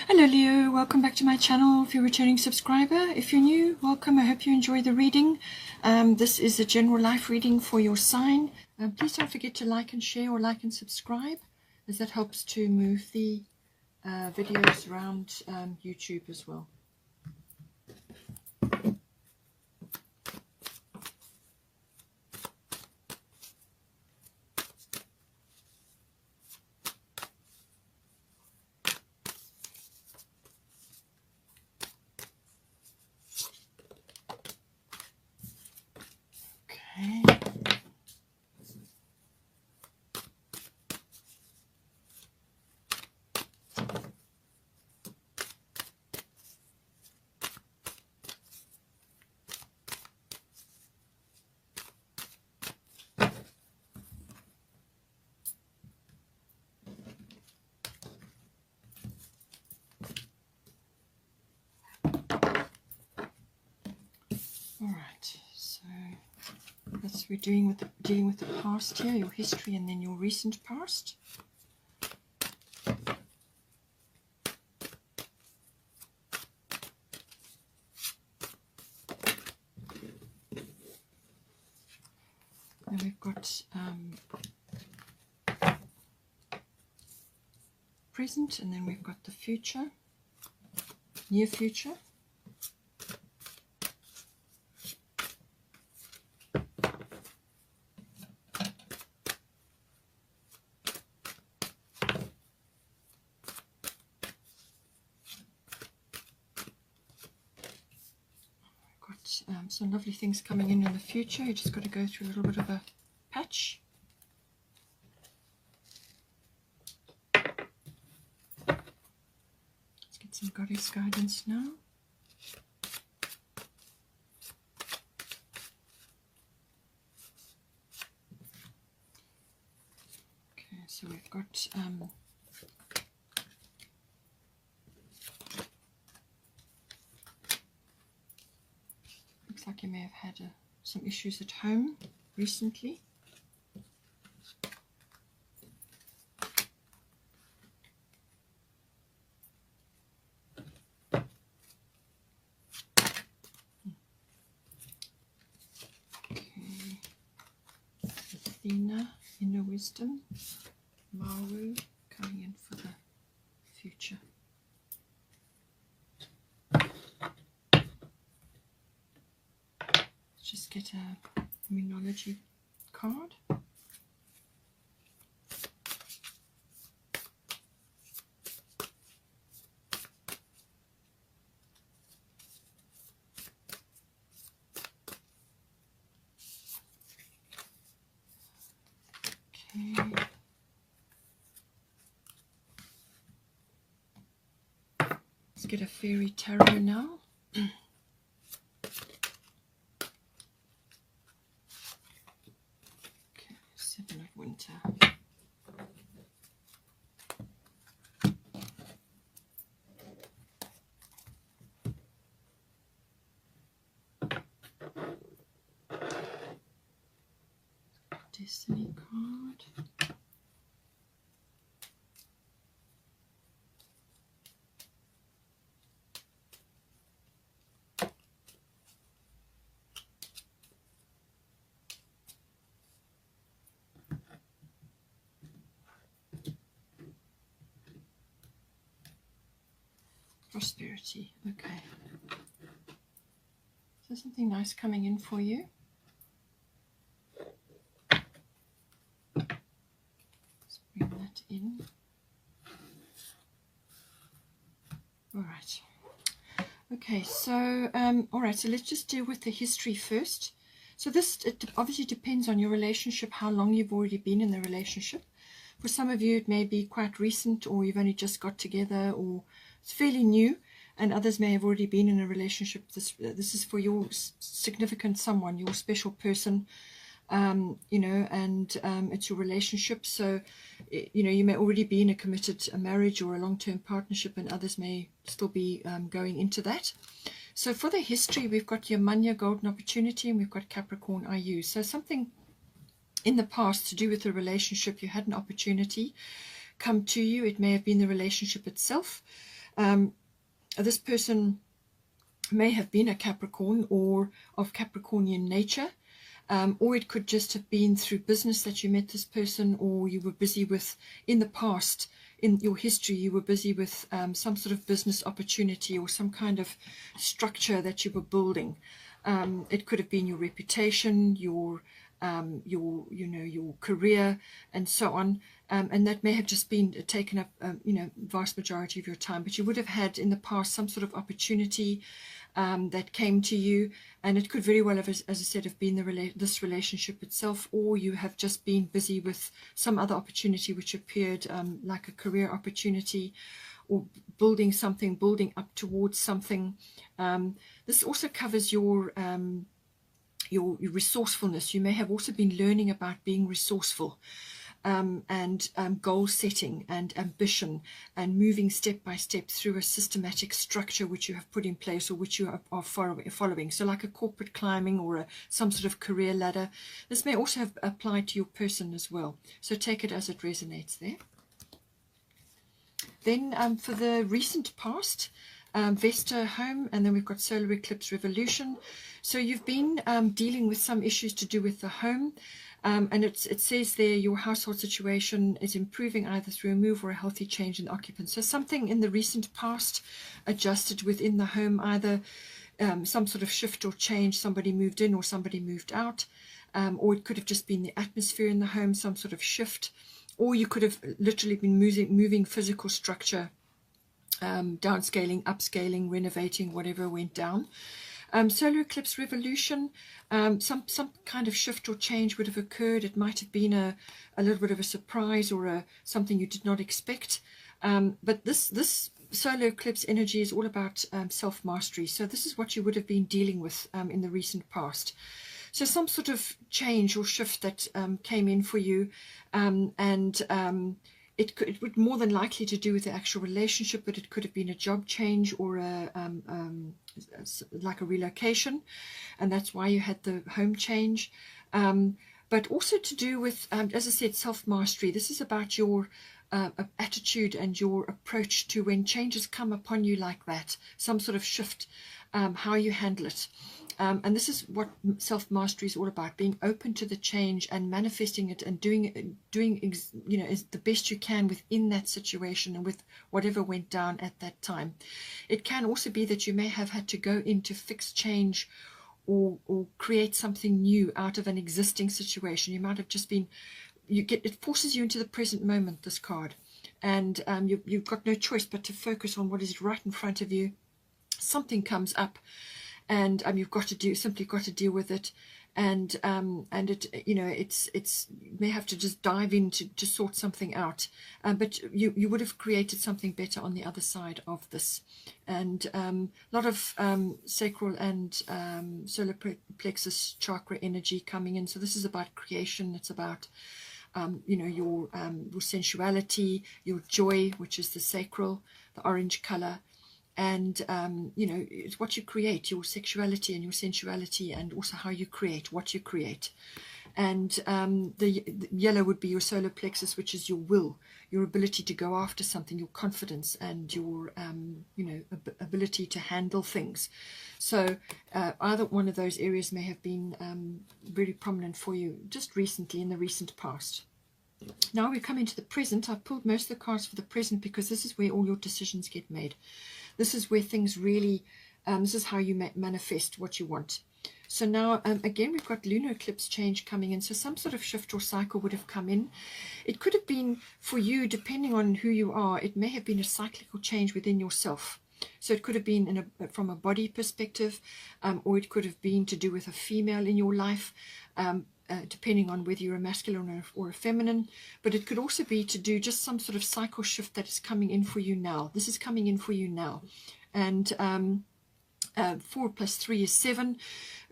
Hello Leo, welcome back to my channel. If you're a returning subscriber, if you're new, welcome. I hope you enjoy the reading. This is a general life reading for your sign. Please don't forget to like and share, or like and subscribe, as that helps to move the videos around YouTube as well. Okay. All right, so that's we're dealing with the past here, your history, and then your recent past. And we've got present, and then we've got the future, near future. Some lovely things coming in the future. You just got to go through a little bit of a patch. Let's get some goddess guidance now. Okay, so we've got like you may have had some issues at home recently. Okay. Athena, inner wisdom. Maru, coming in for the future. Just get a numerology card. Okay. Let's get a fairy tarot now. Winter. Destiny card. Prosperity. Okay. So something nice coming in for you. Let's bring that in. All right. Okay, so all right, so let's just deal with the history first. So this, it obviously depends on your relationship, how long you've already been in the relationship. For some of you, it may be quite recent, or you've only just got together, or it's fairly new, and others may have already been in a relationship. This is for your significant someone, your special person, you know, and it's your relationship. So, you know, you may already be in a committed marriage or a long-term partnership, and others may still be going into that. So for the history, we've got your Manya Golden Opportunity, and we've got Capricorn IU. So something in the past to do with the relationship, you had an opportunity come to you. It may have been the relationship itself. This person may have been a Capricorn or of Capricornian nature, or it could just have been through business that you met this person, or you were busy with, in the past, in your history, you were busy with some sort of business opportunity or some kind of structure that you were building. It could have been your reputation, your career, and so on. And that may have just been taken up, vast majority of your time. But you would have had in the past some sort of opportunity that came to you, and it could very well have, as I said, have been this relationship itself, or you have just been busy with some other opportunity which appeared like a career opportunity, or building something, building up towards something. This also covers your resourcefulness. You may have also been learning about being resourceful, and goal setting and ambition, and moving step by step through a systematic structure which you have put in place, or which you are following. So like a corporate climbing, or some sort of career ladder. This may also have applied to your person as well. So take it as it resonates there. Then for the recent past, Vesta home, and then we've got solar eclipse revolution. So you've been dealing with some issues to do with the home, and it says there your household situation is improving either through a move or a healthy change in occupants. So something in the recent past adjusted within the home, either some sort of shift or change, somebody moved in or somebody moved out, or it could have just been the atmosphere in the home, some sort of shift, or you could have literally been moving physical structure, downscaling, upscaling, renovating, whatever went down. Solar eclipse revolution, some kind of shift or change would have occurred. It might have been a little bit of a surprise, or something you did not expect. But this solar eclipse energy is all about self-mastery. So this is what you would have been dealing with in the recent past. So some sort of change or shift that came in for you, it would more than likely to do with the actual relationship, but it could have been a job change, or like a relocation, and that's why you had the home change. But also to do with, as I said, self-mastery. This is about your attitude and your approach to when changes come upon you like that, some sort of shift, how you handle it. And this is what self-mastery is all about: being open to the change and manifesting it, and doing is the best you can within that situation and with whatever went down at that time. It can also be that you may have had to go in to fix change, or create something new out of an existing situation. You might have just been, it forces you into the present moment, this card, and you've got no choice but to focus on what is right in front of you. Something comes up, and you've got to simply got to deal with it, and it it's you may have to just dive in to sort something out, but you would have created something better on the other side of this. And a lot of sacral and solar plexus chakra energy coming in. So this is about creation. It's about your sensuality, your joy, which is the sacral, the orange color. And it's what you create, your sexuality and your sensuality, and also how you create what you create. And the yellow would be your solar plexus, which is your will, your ability to go after something, your confidence, and your ability to handle things. So either one of those areas may have been really prominent for you just recently, in the recent past. Now we come into the present. I've pulled most of the cards for the present because this is where all your decisions get made. This is where things really, this is how you manifest what you want. So now, again, we've got lunar eclipse change coming in. So some sort of shift or cycle would have come in. It could have been for you, depending on who you are, it may have been a cyclical change within yourself. So it could have been from a body perspective, or it could have been to do with a female in your life, depending on whether you're a masculine or a feminine. But it could also be to do just some sort of cycle shift that is coming in for you now. This is coming in for you now. And 4 plus 3 is 7.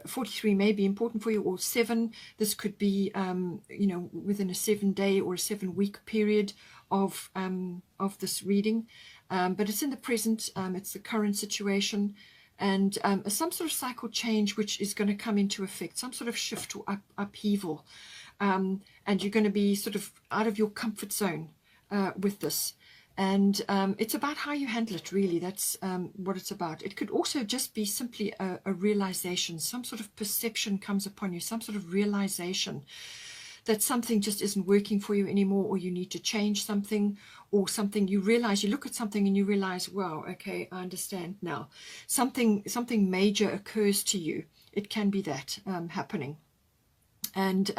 43 may be important for you, or 7. This could be, within a 7-day or a 7-week period of this reading. But it's in the present. It's the current situation. And some sort of cycle change which is going to come into effect, some sort of shift or upheaval, and you're going to be sort of out of your comfort zone with this, And it's about how you handle it, really. That's what it's about. It could also just be simply a realization. Some sort of perception comes upon you, some sort of realization that something just isn't working for you anymore, or you need to change something, or something you realize, you look at something and you realize, wow, okay, I understand now. Something major occurs to you. It can be that happening. And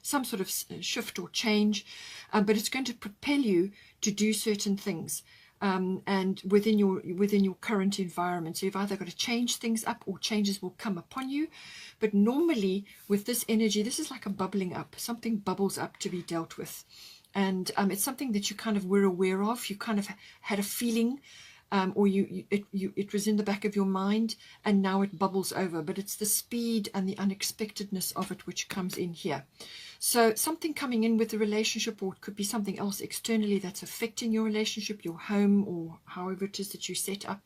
some sort of shift or change, but it's going to propel you to do certain things, and within your current environment. So you've either got to change things up, or changes will come upon you. But normally with this energy, this is like a bubbling up. Something bubbles up to be dealt with, and it's something that you kind of were aware of. You kind of had a feeling, or it was in the back of your mind, and now it bubbles over. But it's the speed and the unexpectedness of it which comes in here. So something coming in with the relationship, or it could be something else externally that's affecting your relationship, your home, or however it is that you set up.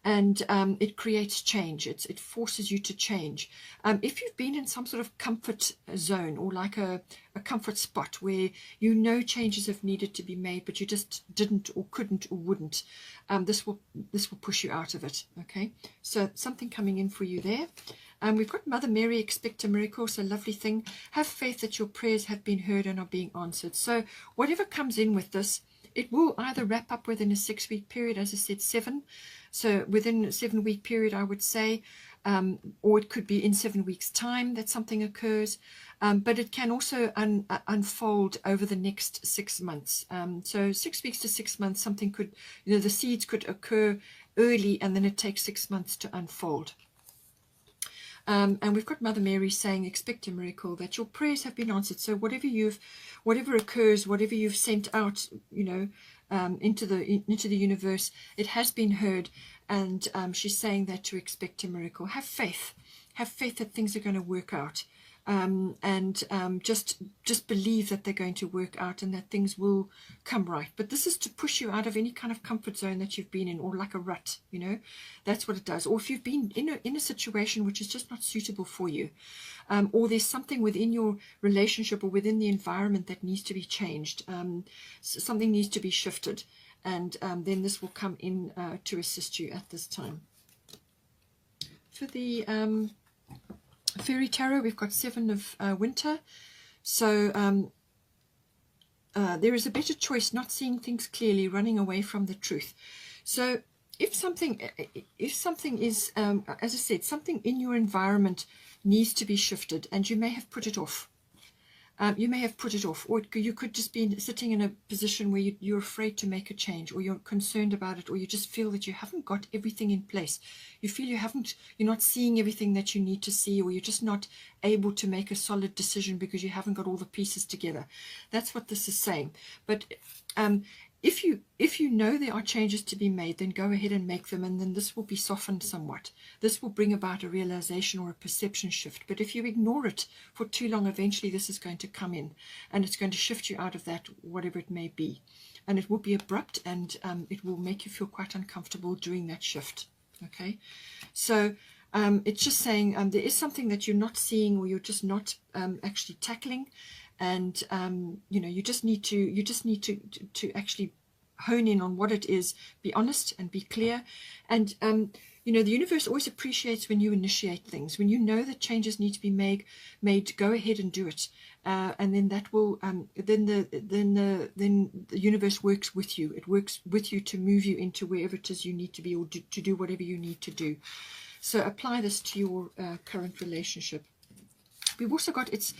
And it creates change. It forces you to change. If you've been in some sort of comfort zone, or like a comfort spot where you know changes have needed to be made, but you just didn't, or couldn't, or wouldn't, this will push you out of it. Okay, so something coming in for you there. We've got Mother Mary, expect a miracle. So lovely thing. Have faith that your prayers have been heard and are being answered. So whatever comes in with this, it will either wrap up within a 6-week period, as I said, 7. So within a 7-week period, I would say, or it could be in 7 weeks' time that something occurs. But it can also unfold over the next 6 months. So 6 weeks to 6 months, something could, the seeds could occur early, and then it takes 6 months to unfold. And we've got Mother Mary saying, expect a miracle, that your prayers have been answered. So whatever occurs, whatever you've sent out, into the universe, it has been heard. And she's saying that to expect a miracle. Have faith that things are going to work out. Just believe that they're going to work out, and that things will come right. But this is to push you out of any kind of comfort zone that you've been in, or like a rut, that's what it does. Or if you've been in a situation which is just not suitable for you, or there's something within your relationship or within the environment that needs to be changed, something needs to be shifted, and then this will come in to assist you at this time. For the Fairy Tarot, we've got 7 of winter. So there is a better choice, not seeing things clearly, running away from the truth. So if something is, as I said, something in your environment needs to be shifted, and you may have put it off. Or you could just be sitting in a position where you're afraid to make a change, or you're concerned about it, or you just feel that you haven't got everything in place. You feel you're not seeing everything that you need to see, or you're just not able to make a solid decision because you haven't got all the pieces together. That's what this is saying. But if you know there are changes to be made, then go ahead and make them, and then this will be softened somewhat. This will bring about a realization or a perception shift. But if you ignore it for too long, eventually this is going to come in, and it's going to shift you out of that, whatever it may be. And it will be abrupt, and it will make you feel quite uncomfortable during that shift. Okay, so it's just saying there is something that you're not seeing, or you're just not actually tackling. And you just need to actually hone in on what it is, be honest and be clear. And the universe always appreciates when you initiate things, when you know that changes need to be made. Go ahead and do it, and then that will then the universe works with you. It works with you to move you into wherever it is you need to be, or to do whatever you need to do. So apply this to your current relationship. We've also got, it's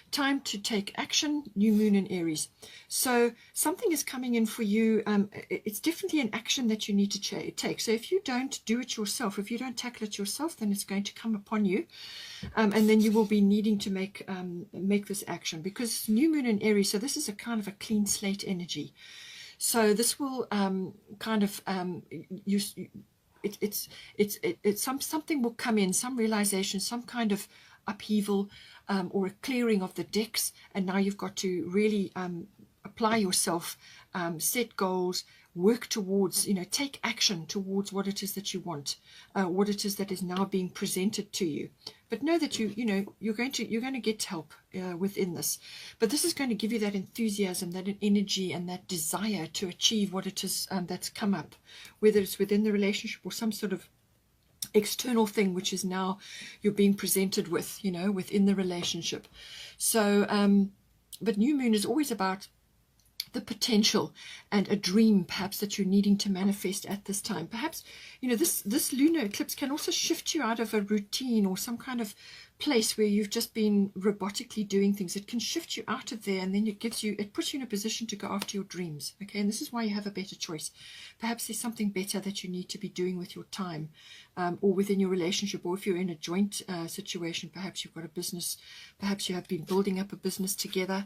time to take action, new moon in Aries. So something is coming in for you. It's definitely an action that you need to take. So if you don't do it yourself, if you don't tackle it yourself, then it's going to come upon you, and then you will be needing to make this action, because new moon in Aries, so this is a kind of a clean slate energy. So this will something will come in, some realization, some kind of upheaval, or a clearing of the decks, and now you've got to really apply yourself, set goals, work towards, take action towards what it is that you want, what it is that is now being presented to you. But know that you're going to get help within this. But this is going to give you that enthusiasm, that energy, and that desire to achieve what it is that's come up, whether it's within the relationship or some sort of external thing which is now you're being presented with, within the relationship. So but new moon is always about the potential and a dream perhaps that you're needing to manifest at this time. Perhaps this lunar eclipse can also shift you out of a routine or some kind of place where you've just been robotically doing things. It can shift you out of there, and then it puts you in a position to go after your dreams. Okay, and this is why you have a better choice. Perhaps there's something better that you need to be doing with your time, or within your relationship, or if you're in a joint situation, perhaps you've got a business, perhaps you have been building up a business together.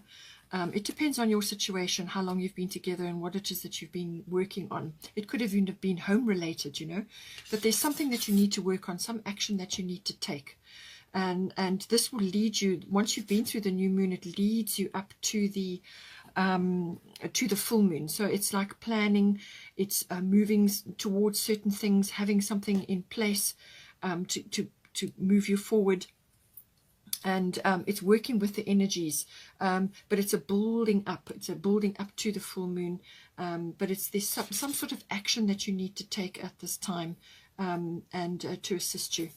It depends on your situation, how long you've been together and what it is that you've been working on. It could have even been home related, but there's something that you need to work on, some action that you need to take. And this will lead you, once you've been through the new moon, it leads you up to the full moon. So it's like planning, it's moving towards certain things, having something in place to move you forward. And it's working with the energies, but it's a building up. It's a building up to the full moon, but there's some sort of action that you need to take at this time, and to assist you.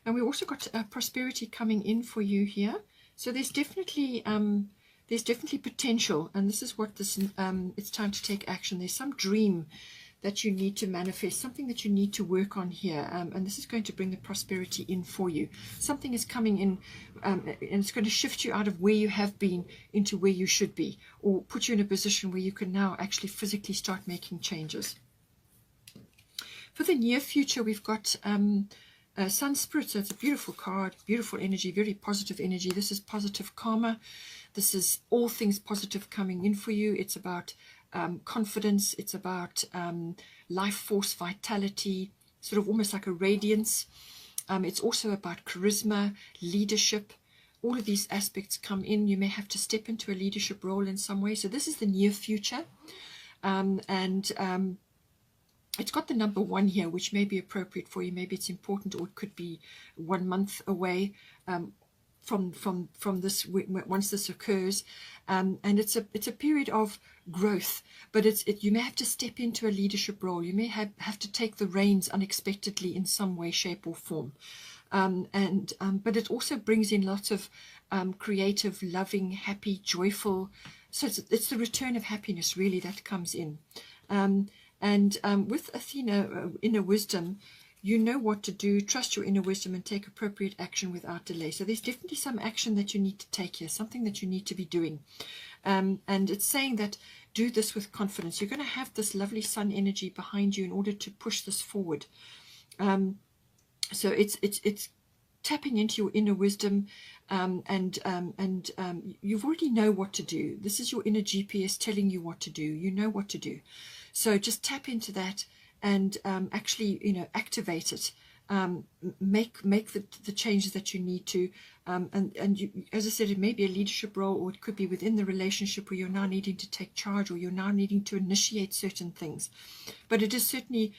And we also got prosperity coming in for you here. So there's definitely potential, and this is what this it's time to take action. There's some dream that you need to manifest, something that you need to work on here, and this is going to bring the prosperity in for you. Something is coming in, and it's going to shift you out of where you have been into where you should be, or put you in a position where you can now actually physically start making changes. For the near future, we've got Sun Spirit. So it's a beautiful card, beautiful energy, very positive energy. This is positive karma. This is all things positive coming in for you. It's about confidence, it's about life force, vitality, sort of almost like a radiance. It's also about charisma, leadership. All of these aspects come in. You may have to step into a leadership role in some way. So this is the near future, and it's got the number 1 here, which may be appropriate for you. Maybe it's important, or it could be 1 month away from this, once this occurs, and it's a period of growth, but you may have to step into a leadership role. You may have to take the reins unexpectedly in some way, shape, or form, but it also brings in lots of creative, loving, happy, joyful. So it's the return of happiness really that comes in, and with Athena, inner wisdom. You know what to do, trust your inner wisdom, and take appropriate action without delay. So there's definitely some action that you need to take here, something that you need to be doing. And it's saying that do this with confidence. You're going to have this lovely sun energy behind you in order to push this forward. So it's tapping into your inner wisdom, and you already know what to do. This is your inner GPS telling you what to do. You know what to do. So just tap into that, and actually, activate it. Make the changes that you need to, and you, as I said, it may be a leadership role, or it could be within the relationship where you're now needing to take charge, or you're now needing to initiate certain things. But it is certainly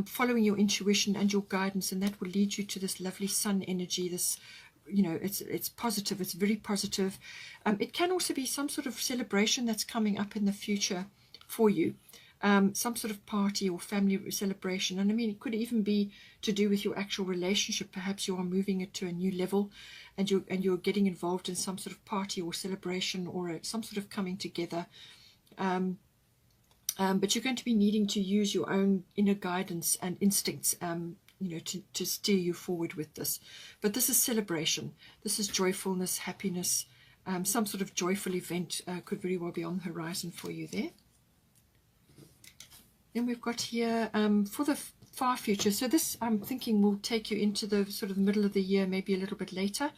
following your intuition and your guidance, and that will lead you to this lovely sun energy. This, it's positive. It's very positive. It can also be some sort of celebration that's coming up in the future for you. Some sort of party or family celebration, and I mean, it could even be to do with your actual relationship. Perhaps you are moving it to a new level, and you're getting involved in some sort of party or celebration, or some sort of coming together. But you're going to be needing to use your own inner guidance and instincts, to steer you forward with this. But this is celebration. This is joyfulness, happiness. Some sort of joyful event could very well be on the horizon for you there. Then we've got here for the far future. So this, I'm thinking, will take you into the sort of middle of the year, maybe a little bit later.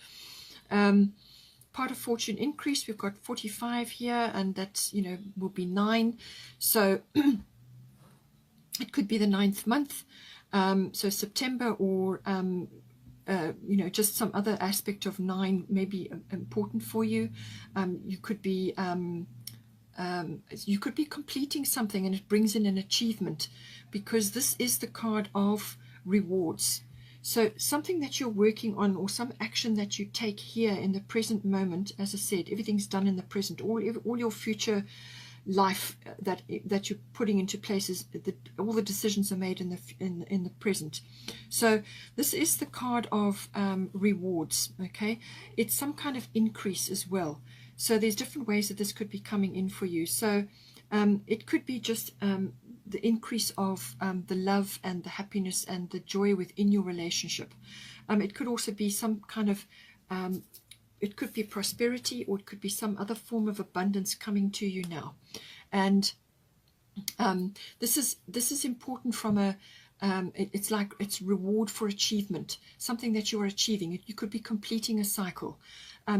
Part of fortune increase, we've got 45 here, and that's, will be 9. So it could be the 9th month. So September, or just some other aspect of 9 may be important for you. You could be you could be completing something and it brings in an achievement, because this is the card of rewards. So something that you're working on, or some action that you take here in the present moment, as I said, everything's done in the present. All your future life that you're putting into places, all the decisions are made in the present. So this is the card of rewards. Okay, it's some kind of increase as well. So there's different ways that this could be coming in for you. So it could be just the increase of the love and the happiness and the joy within your relationship. It could also be some kind of it could be prosperity, or it could be some other form of abundance coming to you now. And this is important from a it's like it's reward for achievement, something that you are achieving. You could be completing a cycle.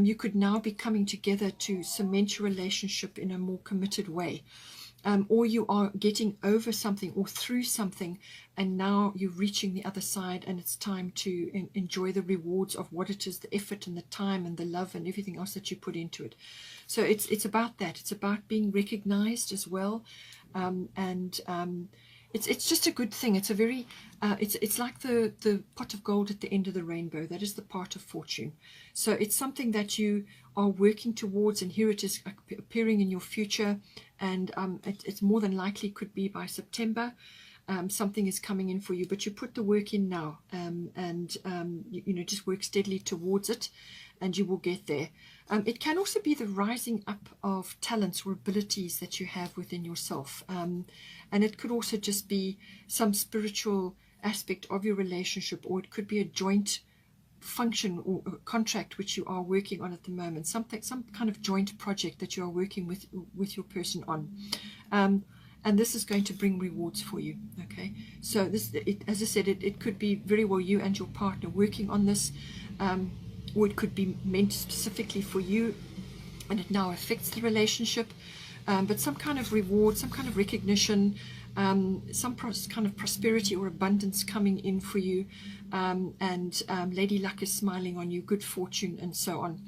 You could now be coming together to cement your relationship in a more committed way. Or you are getting over something or through something, and now you're reaching the other side, and it's time to enjoy the rewards of what it is, the effort and the time and the love and everything else that you put into it. So it's about that. It's about being recognized as well, and it's just a good thing. It's a very it's like the pot of gold at the end of the rainbow. That is the part of fortune. So it's something that you are working towards, and here it is appearing in your future, and it's more than likely could be by September. Something is coming in for you, but you put the work in now, and you know, just work steadily towards it, and you will get there. It can also be the rising up of talents or abilities that you have within yourself, and it could also just be some spiritual aspect of your relationship, or it could be a joint function or a contract which you are working on at the moment, some kind of joint project that you are working with your person on, and this is going to bring rewards for you. Okay, so this, as I said, it could be very well you and your partner working on this, or it could be meant specifically for you, and it now affects the relationship, but some kind of reward, some kind of recognition, some kind of prosperity or abundance coming in for you, and Lady Luck is smiling on you, good fortune, and so on.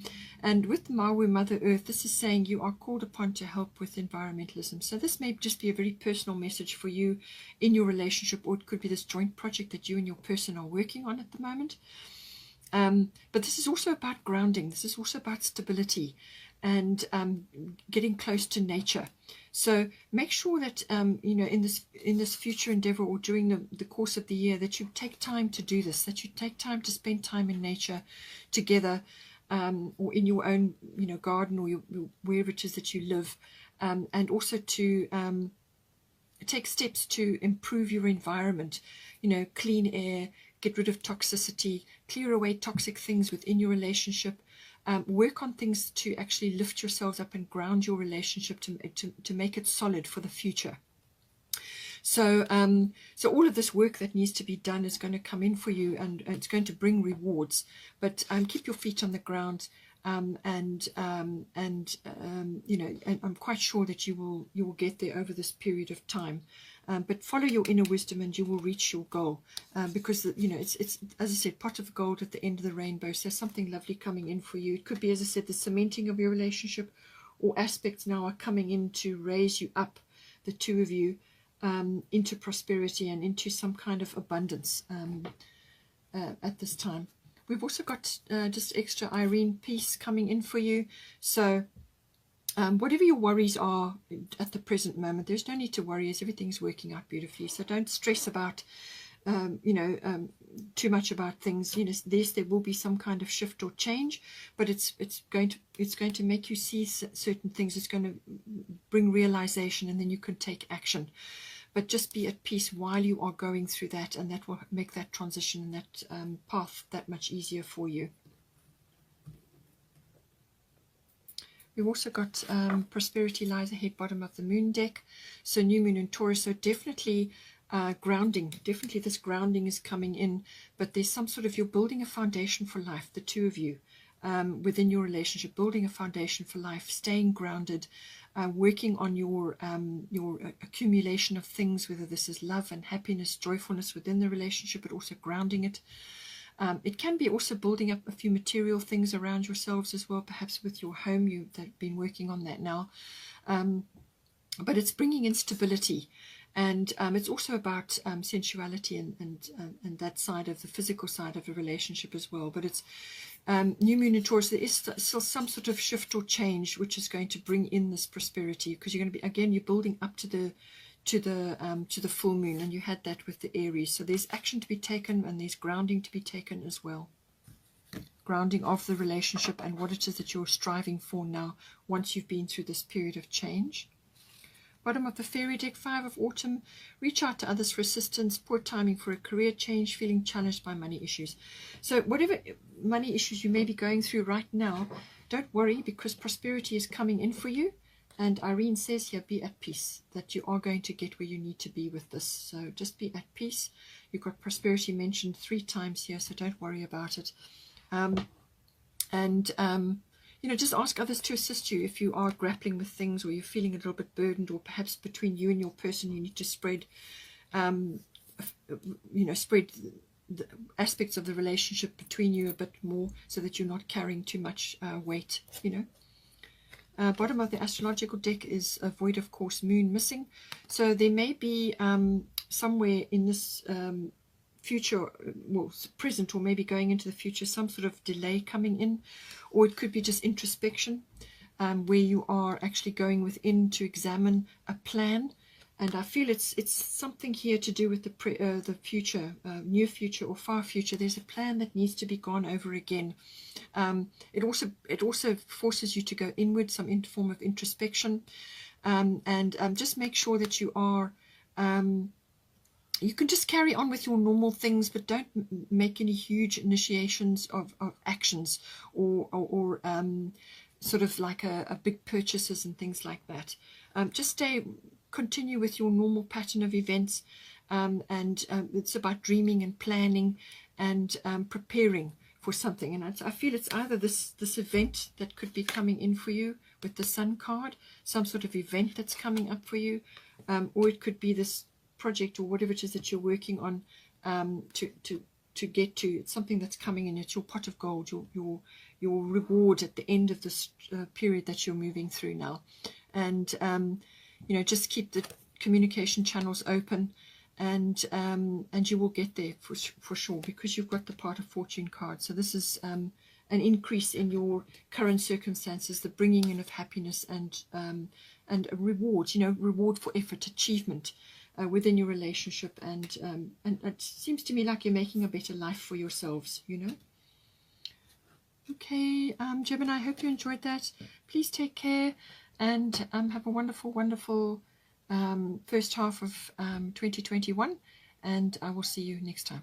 And with Maui, Mother Earth, this is saying you are called upon to help with environmentalism. So this may just be a very personal message for you in your relationship, or it could be this joint project that you and your person are working on at the moment. But this is also about grounding. This is also about stability and getting close to nature. So make sure that you know, in this future endeavor, or during the course of the year, that you take time to do this, that you take time to spend time in nature together, or in your own, you know, garden, or wherever it is that you live, and also to take steps to improve your environment, you know, clean air, get rid of toxicity, clear away toxic things within your relationship, work on things to actually lift yourselves up and ground your relationship to make it solid for the future. So so all of this work that needs to be done is going to come in for you, and it's going to bring rewards. But keep your feet on the ground, and you know, and I'm quite sure that you will get there over this period of time. But follow your inner wisdom, and you will reach your goal, because, you know, it's as I said, pot of gold at the end of the rainbow. So something lovely coming in for you. It could be, as I said, the cementing of your relationship, or aspects now are coming in to raise you up, the two of you, into prosperity and into some kind of abundance at this time. We've also got just extra Irene peace coming in for you. So whatever your worries are at the present moment, there's no need to worry, as everything's working out beautifully. So don't stress about you know, too much about things. You know, there will be some kind of shift or change, but it's going to make you see certain things. It's going to bring realization, and then you can take action. But just be at peace while you are going through that, and that will make that transition and that path that much easier for you. We've also got prosperity lies ahead, bottom of the moon deck. So new moon in Taurus. So definitely grounding. Definitely this grounding is coming in. But there's some sort of, you're building a foundation for life, the two of you, within your relationship, building a foundation for life, staying grounded, working on your accumulation of things, whether this is love and happiness, joyfulness within the relationship, but also grounding it. It can be also building up a few material things around yourselves as well, perhaps with your home. You've been working on that now. but it's bringing in stability. And it's also about sensuality and that side of the physical side of a relationship as well. But it's new moon in Taurus. There is still some sort of shift or change which is going to bring in this prosperity, because you're going to be, again, you're building up to the full moon, and you had that with the Aries. So there's action to be taken, and there's grounding to be taken as well. Grounding of the relationship and what it is that you're striving for now, once you've been through this period of change. Bottom of the fairy deck, 5 of autumn. Reach out to others for assistance. Poor timing for a career change. Feeling challenged by money issues. So whatever money issues you may be going through right now, don't worry, because prosperity is coming in for you. And Irene says here, be at peace, that you are going to get where you need to be with this. So just be at peace. You've got prosperity mentioned 3 times here, so don't worry about it. You know, just ask others to assist you if you are grappling with things, or you're feeling a little bit burdened, or perhaps between you and your person you need to spread, spread the aspects of the relationship between you a bit more, so that you're not carrying too much weight, you know. Bottom of the astrological deck is a void of course moon missing. So there may be somewhere in this future, well, present, or maybe going into the future, some sort of delay coming in, or it could be just introspection, where you are actually going within to examine a plan. And I feel it's something here to do with the future, near future or far future. There's a plan that needs to be gone over again. It also forces you to go inward, some form of introspection, and just make sure that you are. You can just carry on with your normal things, but don't make any huge initiations of actions, or sort of like a big purchases and things like that. Just continue with your normal pattern of events, and it's about dreaming and planning and preparing for something. And I feel it's either this event that could be coming in for you with the Sun card, some sort of event that's coming up for you, or it could be this project or whatever it is that you're working on, to get to. It's something that's coming in. It's your pot of gold, your reward at the end of this period that you're moving through now. And you know, just keep the communication channels open, and you will get there for sure, because you've got the part of fortune card. So this is an increase in your current circumstances, the bringing in of happiness and a reward, you know, reward for effort, achievement within your relationship, and it seems to me like you're making a better life for yourselves, you know. Okay, Gemini, I hope you enjoyed that. Please take care, and have a wonderful, wonderful first half of 2021, and I will see you next time.